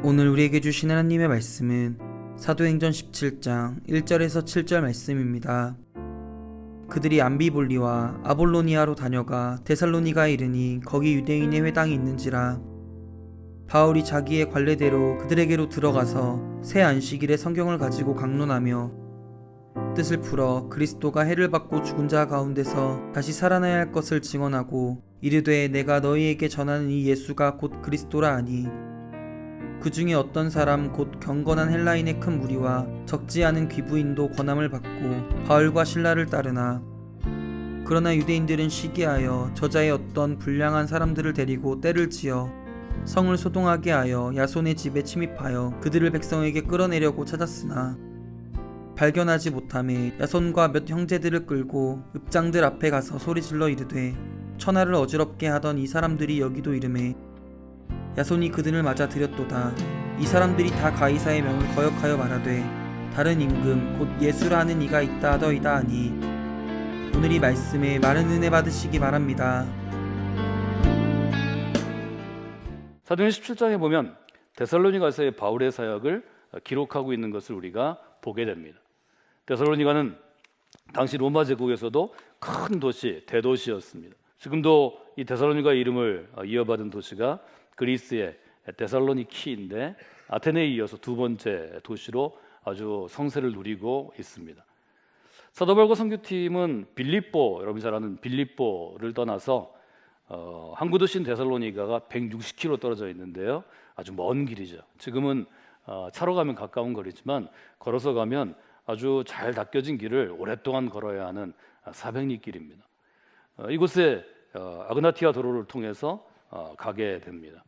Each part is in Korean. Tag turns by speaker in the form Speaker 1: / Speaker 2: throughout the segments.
Speaker 1: 오늘 우리에게 주신 하나님의 말씀은 사도행전 17장 1절에서 7절 말씀입니다. 그들이 암비볼리와 아볼로니아로 다녀가 데살로니가에 이르니 거기 유대인의 회당이 있는지라. 바울이 자기의 관례대로 그들에게로 들어가서 새 안식일에 성경을 가지고 강론하며 뜻을 풀어 그리스도가 해를 받고 죽은 자 가운데서 다시 살아나야 할 것을 증언하고 이르되 내가 너희에게 전하는 이 예수가 곧 그리스도라 하니 그 중에 어떤 사람 곧 경건한 헬라인의 큰 무리와 적지 않은 귀부인도 권함을 받고 바울과 실라를 따르나 그러나 유대인들은 시기하여 저자의 어떤 불량한 사람들을 데리고 때를 지어 성을 소동하게 하여 야손의 집에 침입하여 그들을 백성에게 끌어내려고 찾았으나 발견하지 못하매 야손과 몇 형제들을 끌고 읍장들 앞에 가서 소리질러 이르되 천하를 어지럽게 하던 이 사람들이 여기도 이르매 야손이 그들을 맞아 들였도다. 이 사람들이 다 가이사의 명을 거역하여 말하되 다른 임금 곧 예수라 하는 이가 있다 하더이다 하니 오늘 이 말씀에 많은 은혜 받으시기 바랍니다.
Speaker 2: 사도행전 17장에 보면 데살로니가서의 바울의 사역을 기록하고 있는 것을 우리가 보게 됩니다. 데살로니가는 당시 로마 제국에서도 큰 도시, 대도시였습니다. 지금도 이 데살로니가 이름을 이어받은 도시가 그리스의 데살로니키인데 아테네에 이어서 두 번째 도시로 아주 성세를 누리고 있습니다. 사도 바울과 선교팀은 빌립보, 여러분이 잘 아는 빌립보를 떠나서 항구 도시인 데살로니가가 160km 떨어져 있는데요. 아주 먼 길이죠. 지금은 차로 가면 가까운 거리지만 걸어서 가면 아주 잘 닦여진 길을 오랫동안 걸어야 하는 400리 길입니다. 이곳에 아그나티아 도로를 통해서 가게 됩니다.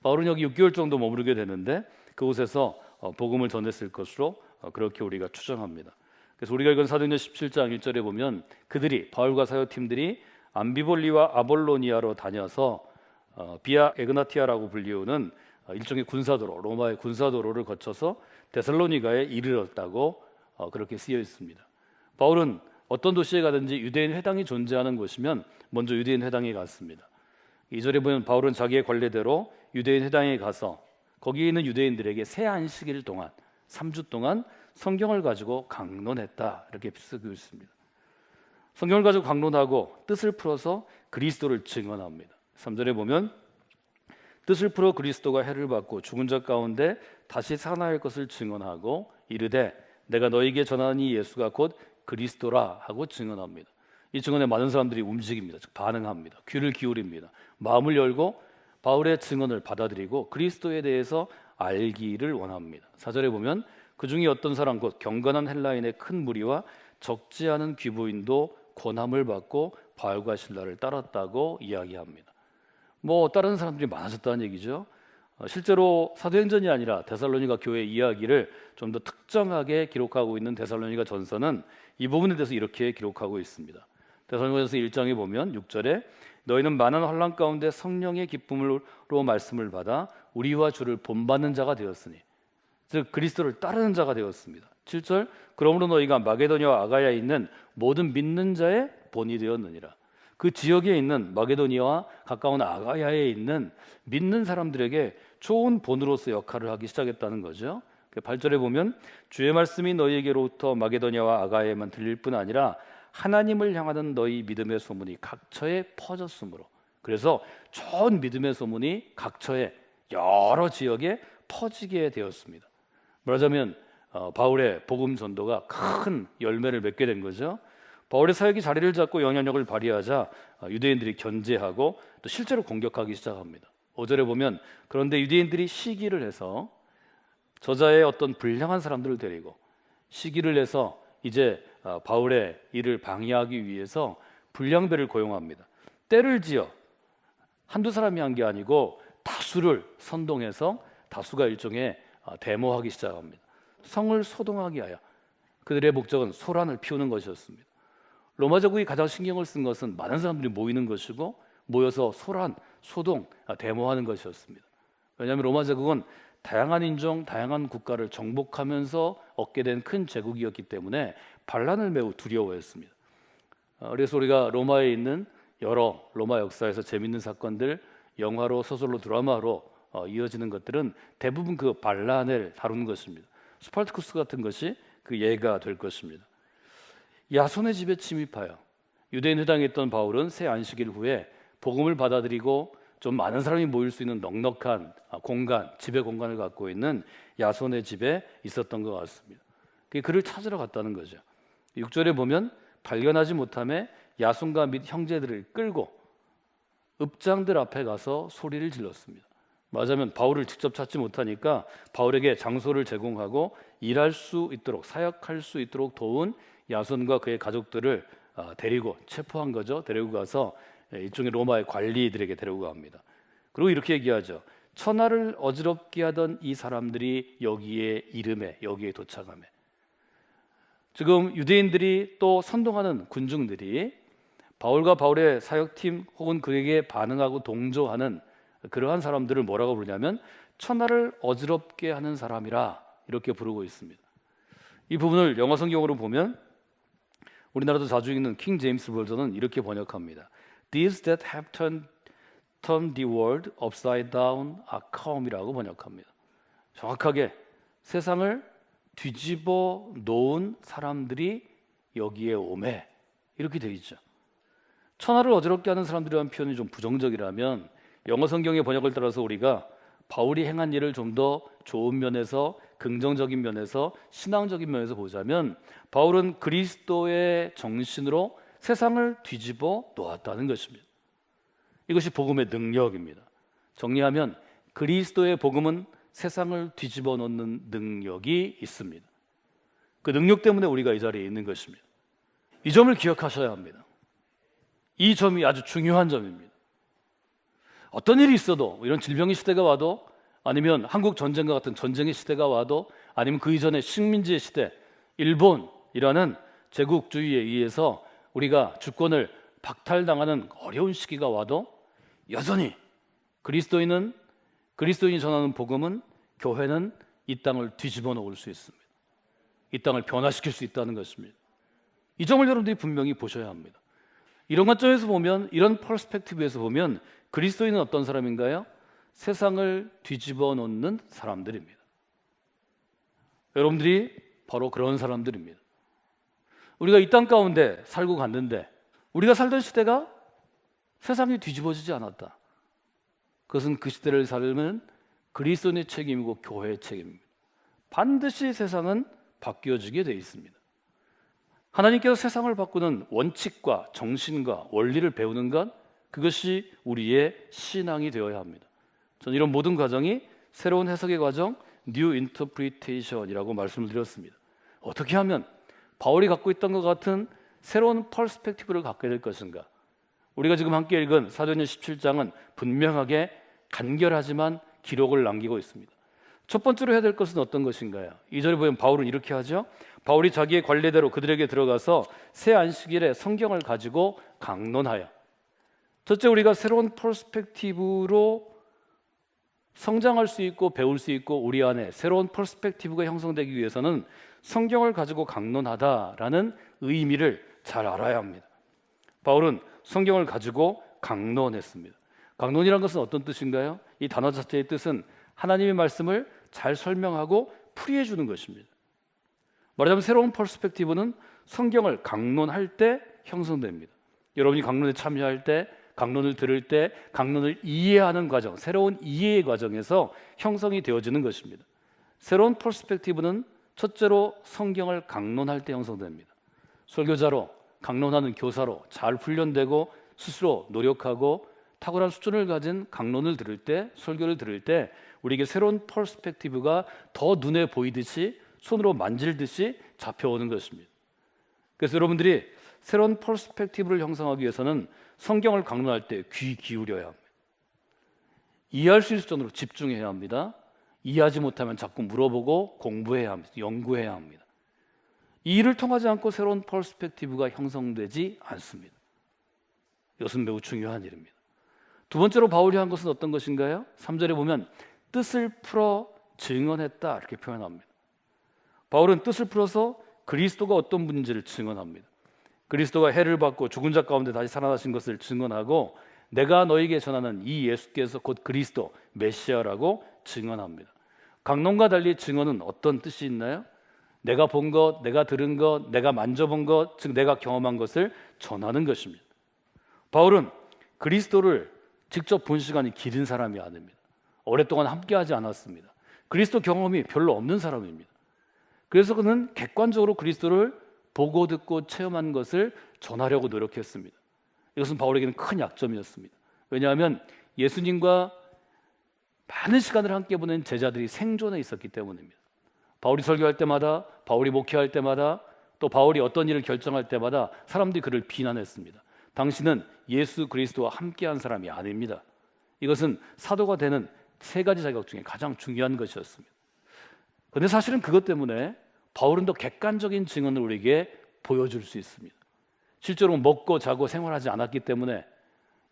Speaker 2: 바울은 여기 6개월 정도 머무르게 되는데 그곳에서 복음을 전했을 것으로 그렇게 우리가 추정합니다. 그래서 우리가 읽은 사도행전 17장 1절에 보면 그들이 바울과 사역팀들이 암비볼리와 아볼로니아로 다녀서 비아 에그나티아라고 불리우는 일종의 군사도로, 로마의 군사도로를 거쳐서 데살로니가에 이르렀다고 그렇게 쓰여 있습니다. 바울은 어떤 도시에 가든지 유대인 회당이 존재하는 곳이면 먼저 유대인 회당에 갔습니다. 2절에 보면 바울은 자기의 관례대로 유대인 회당에 가서 거기에 있는 유대인들에게 새 안식일 동안 3주 동안 성경을 가지고 강론했다 이렇게 쓰고 있습니다. 성경을 가지고 강론하고 뜻을 풀어서 그리스도를 증언합니다. 3절에 보면 뜻을 풀어 그리스도가 해를 받고 죽은 자 가운데 다시 살아날 것을 증언하고 이르되 내가 너에게 전하는 이 예수가 곧 그리스도라 하고 증언합니다. 이 증언에 많은 사람들이 움직입니다. 즉 반응합니다. 귀를 기울입니다. 마음을 열고 바울의 증언을 받아들이고 그리스도에 대해서 알기를 원합니다. 4절에 보면 그 중에 어떤 사람 곧 경건한 헬라인의 큰 무리와 적지 않은 귀부인도 권함을 받고 바울과 실라를 따랐다고 이야기합니다. 다른 사람들이 많아졌다는 얘기죠. 실제로 사도행전이 아니라 데살로니가 교회 이야기를 좀 더 특정하게 기록하고 있는 데살로니가 전서는 이 부분에 대해서 이렇게 기록하고 있습니다. 데살로니가전서 1장에 보면 6절에 너희는 많은 환난 가운데 성령의 기쁨으로 말씀을 받아 우리와 주를 본받는 자가 되었으니 즉 그리스도를 따르는 자가 되었습니다. 7절 그러므로 너희가 마게도니아와 아가야에 있는 모든 믿는 자의 본이 되었느니라. 그 지역에 있는 마게도니아와 가까운 아가야에 있는 믿는 사람들에게 좋은 본으로서 역할을 하기 시작했다는 거죠. 8절에 보면 주의 말씀이 너희에게로부터 마게도니아와 아가야에만 들릴 뿐 아니라 하나님을 향하는 너희 믿음의 소문이 각처에 퍼졌으므로 그래서 좋은 믿음의 소문이 각처에 여러 지역에 퍼지게 되었습니다. 말하자면 바울의 복음 전도가 큰 열매를 맺게 된 거죠. 바울의 사역이 자리를 잡고 영향력을 발휘하자 유대인들이 견제하고 또 실제로 공격하기 시작합니다. 5절에 보면 그런데 유대인들이 시기를 해서 저자의 어떤 불량한 사람들을 데리고 시기를 해서 이제 바울의 일을 방해하기 위해서 불량배를 고용합니다. 때를 지어 한두 사람이 한 게 아니고 다수를 선동해서 다수가 일종의 데모하기 시작합니다. 성을 소동하게 하여 그들의 목적은 소란을 피우는 것이었습니다. 로마 제국이 가장 신경을 쓴 것은 많은 사람들이 모이는 것이고 모여서 소란, 소동, 데모하는 것이었습니다. 왜냐하면 로마 제국은 다양한 인종, 다양한 국가를 정복하면서 얻게 된 큰 제국이었기 때문에 반란을 매우 두려워했습니다. 그래서 우리가 로마에 있는 여러 로마 역사에서 재밌는 사건들, 영화로, 소설로, 드라마로 이어지는 것들은 대부분 그 반란을 다루는 것입니다. 스파르타쿠스 같은 것이 그 예가 될 것입니다. 야손의 집에 침입하여 유대인 회당에 있던 바울은 새 안식일 후에 복음을 받아들이고 좀 많은 사람이 모일 수 있는 넉넉한 공간, 지배 공간을 갖고 있는 야손의 집에 있었던 것 같습니다. 그를 찾으러 갔다는 거죠. 6절에 보면 발견하지 못함에 야손과 및 형제들을 끌고 읍장들 앞에 가서 소리를 질렀습니다. 맞으면 바울을 직접 찾지 못하니까 바울에게 장소를 제공하고 일할 수 있도록, 사역할 수 있도록 도운 야손과 그의 가족들을 데리고 체포한 거죠. 데리고 가서 일종의 로마의 관리들에게 데리고 갑니다. 그리고 이렇게 얘기하죠. 천하를 어지럽게 하던 이 사람들이 여기에 이름에, 여기에 도착하며, 지금 유대인들이 또 선동하는 군중들이 바울과 바울의 사역팀 혹은 그에게 반응하고 동조하는 그러한 사람들을 뭐라고 부르냐면 천하를 어지럽게 하는 사람이라 이렇게 부르고 있습니다. 이 부분을 영어 성경으로 보면 우리나라도 자주 읽는 킹 제임스 버전은 이렇게 번역합니다. These that have turned the world upside down are come이라고 번역합니다. 정확하게 세상을 뒤집어 놓은 사람들이 여기에 오매, 이렇게 되어 있죠. 천하를 어지럽게 하는 사람들이라는 표현이 좀 부정적이라면 영어 성경의 번역을 따라서 우리가 바울이 행한 일을 좀 더 좋은 면에서, 긍정적인 면에서, 신앙적인 면에서 보자면 바울은 그리스도의 정신으로 세상을 뒤집어 놓았다는 것입니다. 이것이 복음의 능력입니다. 정리하면 그리스도의 복음은 세상을 뒤집어 놓는 능력이 있습니다. 그 능력 때문에 우리가 이 자리에 있는 것입니다. 이 점을 기억하셔야 합니다. 이 점이 아주 중요한 점입니다. 어떤 일이 있어도, 이런 질병의 시대가 와도, 아니면 한국 전쟁과 같은 전쟁의 시대가 와도, 아니면 그 이전의 식민지의 시대, 일본이라는 제국주의에 의해서 우리가 주권을 박탈당하는 어려운 시기가 와도 여전히 그리스도인이 전하는 복음은, 교회는 이 땅을 뒤집어 놓을 수 있습니다. 이 땅을 변화시킬 수 있다는 것입니다. 이 점을 여러분들이 분명히 보셔야 합니다. 이런 관점에서 보면, 이런 퍼스펙티브에서 보면 그리스도인은 어떤 사람인가요? 세상을 뒤집어 놓는 사람들입니다. 여러분들이 바로 그런 사람들입니다. 우리가 이 땅 가운데 살고 갔는데 우리가 살던 시대가 세상이 뒤집어지지 않았다. 그것은 그 시대를 살면 그리스도인의 책임이고 교회의 책임입니다. 반드시 세상은 바뀌어지게 되어 있습니다. 하나님께서 세상을 바꾸는 원칙과 정신과 원리를 배우는 것, 그것이 우리의 신앙이 되어야 합니다. 저는 이런 모든 과정이 새로운 해석의 과정, New Interpretation이라고 말씀을 드렸습니다. 어떻게 하면 바울이 갖고 있던 것 같은 새로운 퍼스펙티브를 갖게 될 것인가? 우리가 지금 함께 읽은 사도행전 17장은 분명하게 간결하지만 기록을 남기고 있습니다. 첫 번째로 해야 될 것은 어떤 것인가요? 2절에 보면 바울은 이렇게 하죠. 바울이 자기의 관례대로 그들에게 들어가서 새 안식일에 성경을 가지고 강론하여. 첫째, 우리가 새로운 퍼스펙티브로 성장할 수 있고 배울 수 있고 우리 안에 새로운 퍼스펙티브가 형성되기 위해서는 성경을 가지고 강론하다라는 의미를 잘 알아야 합니다. 바울은 성경을 가지고 강론했습니다. 강론이란 것은 어떤 뜻인가요? 이 단어 자체의 뜻은 하나님의 말씀을 잘 설명하고 풀이해 주는 것입니다. 말하자면 새로운 퍼스펙티브는 성경을 강론할 때 형성됩니다. 여러분이 강론에 참여할 때, 강론을 들을 때, 강론을 이해하는 과정, 새로운 이해의 과정에서 형성이 되어지는 것입니다. 새로운 퍼스펙티브는 첫째로 성경을 강론할 때 형성됩니다. 설교자로, 강론하는 교사로 잘 훈련되고 스스로 노력하고 탁월한 수준을 가진 강론을 들을 때, 설교를 들을 때 우리에게 새로운 퍼스펙티브가 더 눈에 보이듯이, 손으로 만질듯이 잡혀오는 것입니다. 그래서 여러분들이 새로운 퍼스펙티브를 형성하기 위해서는 성경을 강론할 때 귀 기울여야 합니다. 이해할 수 있을 정도로 집중해야 합니다. 이해하지 못하면 자꾸 물어보고 공부해야 합니다. 연구해야 합니다. 이 일을 통하지 않고 새로운 퍼스펙티브가 형성되지 않습니다. 이것은 매우 중요한 일입니다. 두 번째로 바울이 한 것은 어떤 것인가요? 3절에 보면 뜻을 풀어 증언했다 이렇게 표현합니다. 바울은 뜻을 풀어서 그리스도가 어떤 분인지를 증언합니다. 그리스도가 해를 받고 죽은 자 가운데 다시 살아나신 것을 증언하고 내가 너에게 전하는 이 예수께서 곧 그리스도 메시아라고 증언합니다. 강론과 달리 증언은 어떤 뜻이 있나요? 내가 본 것, 내가 들은 것, 내가 만져본 것, 즉 내가 경험한 것을 전하는 것입니다. 바울은 그리스도를 직접 본 시간이 길은 사람이 아닙니다. 오랫동안 함께하지 않았습니다. 그리스도 경험이 별로 없는 사람입니다. 그래서 그는 객관적으로 그리스도를 보고 듣고 체험한 것을 전하려고 노력했습니다. 이것은 바울에게는 큰 약점이었습니다. 왜냐하면 예수님과 많은 시간을 함께 보낸 제자들이 생존해 있었기 때문입니다. 바울이 설교할 때마다, 바울이 목회할 때마다, 또 바울이 어떤 일을 결정할 때마다 사람들이 그를 비난했습니다. 당신은 예수 그리스도와 함께한 사람이 아닙니다. 이것은 사도가 되는 세 가지 자격 중에 가장 중요한 것이었습니다. 그런데 사실은 그것 때문에 바울은 더 객관적인 증언을 우리에게 보여줄 수 있습니다. 실제로 먹고 자고 생활하지 않았기 때문에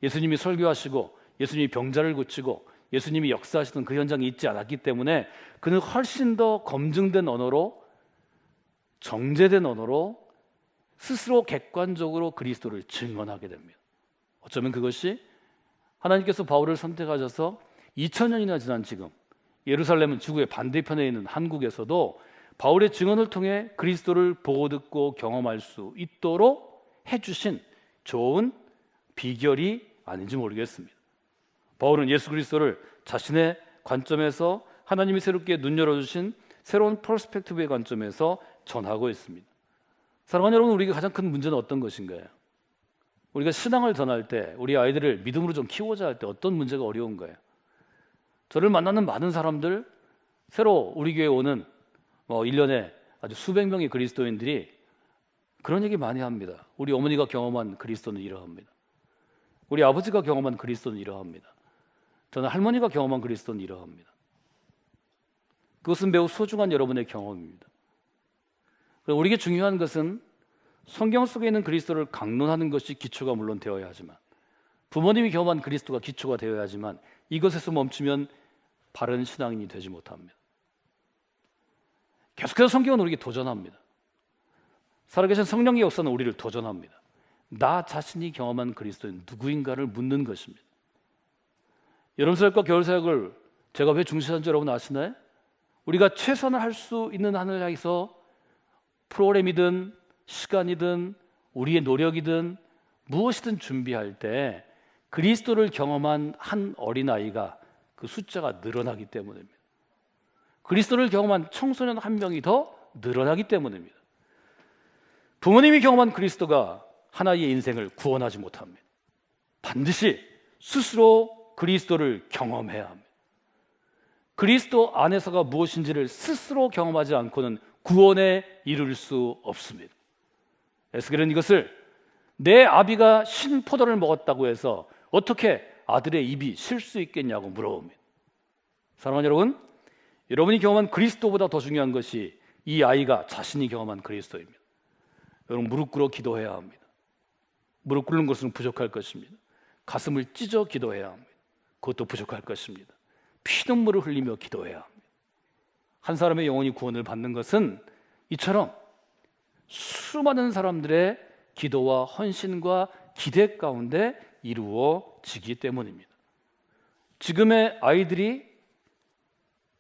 Speaker 2: 예수님이 설교하시고 예수님이 병자를 고치고 예수님이 역사하시던 그 현장이 있지 않았기 때문에 그는 훨씬 더 검증된 언어로, 정제된 언어로 스스로 객관적으로 그리스도를 증언하게 됩니다. 어쩌면 그것이 하나님께서 바울을 선택하셔서 2000년이나 지난 지금 예루살렘은 지구의 반대편에 있는 한국에서도 바울의 증언을 통해 그리스도를 보고 듣고 경험할 수 있도록 해주신 좋은 비결이 아닌지 모르겠습니다. 바울은 예수 그리스도를 자신의 관점에서 하나님이 새롭게 눈 열어주신 새로운 퍼스펙티브의 관점에서 전하고 있습니다. 사랑하는 여러분, 우리가 가장 큰 문제는 어떤 것인가요? 우리가 신앙을 전할 때, 우리 아이들을 믿음으로 좀 키우고자 할 때 어떤 문제가 어려운가요? 저를 만나는 많은 사람들, 새로 우리 교회에 오는 1년에 아주 수백 명의 그리스도인들이 그런 얘기 많이 합니다. 우리 어머니가 경험한 그리스도는 이러합니다. 우리 아버지가 경험한 그리스도는 이러합니다. 저는 할머니가 경험한 그리스도는 이러합니다. 그것은 매우 소중한 여러분의 경험입니다. 우리에게 중요한 것은 성경 속에 있는 그리스도를 강론하는 것이 기초가 물론 되어야 하지만, 부모님이 경험한 그리스도가 기초가 되어야 하지만, 이것에서 멈추면 바른 신앙인이 되지 못합니다. 계속해서 성경은 우리에게 도전합니다. 살아계신 성령의 역사는 우리를 도전합니다. 나 자신이 경험한 그리스도는 누구인가를 묻는 것입니다. 여름사역과 겨울사역을 제가 왜 중시하는지 여러분 아시나요? 우리가 최선을 할 수 있는 한을 향해서 프로그램이든 시간이든 우리의 노력이든 무엇이든 준비할 때 그리스도를 경험한 한 어린아이가 그 숫자가 늘어나기 때문입니다. 그리스도를 경험한 청소년 한 명이 더 늘어나기 때문입니다. 부모님이 경험한 그리스도가 하나의 인생을 구원하지 못합니다. 반드시 스스로 그리스도를 경험해야 합니다. 그리스도 안에서가 무엇인지를 스스로 경험하지 않고는 구원에 이룰 수 없습니다. 에스겔은 이것을 내 아비가 신포도를 먹었다고 해서 어떻게 아들의 입이 쉴 수 있겠냐고 물어봅니다. 사랑하는 여러분, 여러분이 경험한 그리스도보다 더 중요한 것이 이 아이가 자신이 경험한 그리스도입니다. 여러분, 무릎 꿇어 기도해야 합니다. 무릎 꿇는 것은 부족할 것입니다. 가슴을 찢어 기도해야 합니다. 그것도 부족할 것입니다. 피눈물을 흘리며 기도해야 합니다. 한 사람의 영혼이 구원을 받는 것은 이처럼 수많은 사람들의 기도와 헌신과 기대 가운데 이루어지기 때문입니다. 지금의 아이들이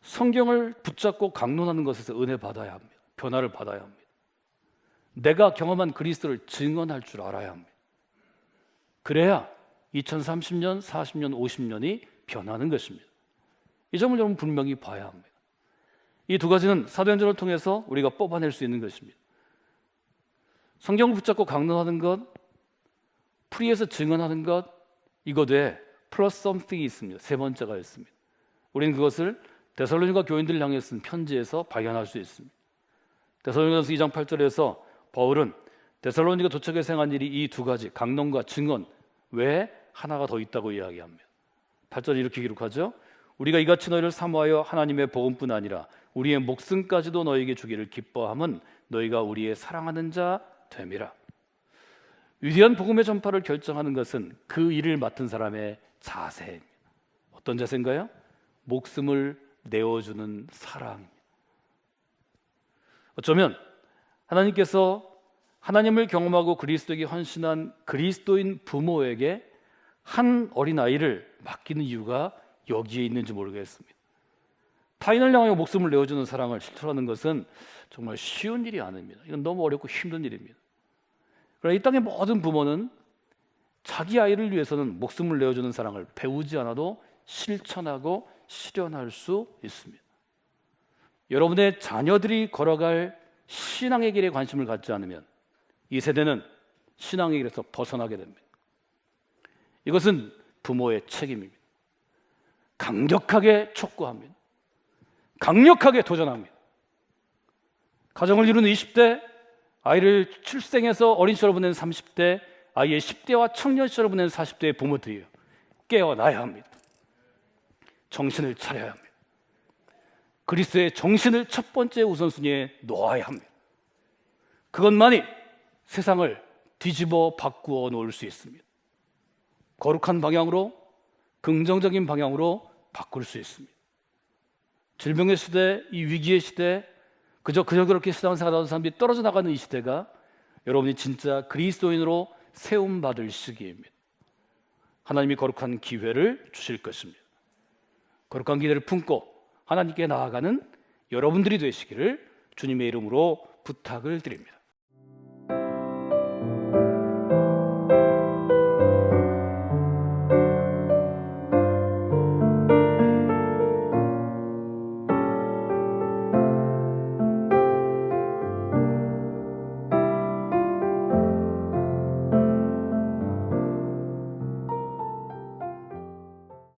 Speaker 2: 성경을 붙잡고 강론하는 것에서 은혜 받아야 합니다. 변화를 받아야 합니다. 내가 경험한 그리스도를 증언할 줄 알아야 합니다. 그래야 2030년, 40년, 50년이 변하는 것입니다. 이 점을 여러분 분명히 봐야 합니다. 이 두 가지는 사도행전을 통해서 우리가 뽑아낼 수 있는 것입니다. 성경을 붙잡고 강론하는 것, 풀이해서 증언하는 것, 이것 외에 플러스 something이 있습니다. 세 번째가 있습니다. 우리는 그것을 데살로니가 교인들을 향해 쓴 편지에서 발견할 수 있습니다. 데살로니가서 2장 8절에서 바울은 데살로니가 도착해서 행한 일이 이 두 가지, 강론과 증언 외에 하나가 더 있다고 이야기합니다. 8절에 이렇게 기록하죠. 우리가 이같이 너희를 사모하여 하나님의 복음뿐 아니라 우리의 목숨까지도 너희에게 주기를 기뻐함은 너희가 우리의 사랑하는 자 됨이라. 위대한 복음의 전파를 결정하는 것은 그 일을 맡은 사람의 자세입니다. 어떤 자세인가요? 목숨을 내어주는 사랑입니다. 어쩌면 하나님께서 하나님을 경험하고 그리스도에게 헌신한 그리스도인 부모에게 한 어린아이를 맡기는 이유가 여기에 있는지 모르겠습니다. 타인을 향하여 목숨을 내어주는 사랑을 실천하는 것은 정말 쉬운 일이 아닙니다. 이건 너무 어렵고 힘든 일입니다. 그러나 이 땅의 모든 부모는 자기 아이를 위해서는 목숨을 내어주는 사랑을 배우지 않아도 실천하고 실현할 수 있습니다. 여러분의 자녀들이 걸어갈 신앙의 길에 관심을 갖지 않으면 이 세대는 신앙의 길에서 벗어나게 됩니다. 이것은 부모의 책임입니다. 강력하게 촉구합니다. 강력하게 도전합니다. 가정을 이루는 20대, 아이를 출생해서 어린 시절을 보내는 30대, 아이의 10대와 청년 시절을 보내는 40대의 부모들이요, 깨어나야 합니다. 정신을 차려야 합니다. 그리스도의 정신을 첫 번째 우선순위에 놓아야 합니다. 그것만이 세상을 뒤집어 바꾸어 놓을 수 있습니다. 거룩한 방향으로, 긍정적인 방향으로 바꿀 수 있습니다. 질병의 시대, 이 위기의 시대, 그저 그렇게 신앙생활하는 사람들이 떨어져 나가는 이 시대가 여러분이 진짜 그리스도인으로 세움받을 시기입니다. 하나님이 거룩한 기회를 주실 것입니다. 거룩한 기회를 품고 하나님께 나아가는 여러분들이 되시기를 주님의 이름으로 부탁을 드립니다.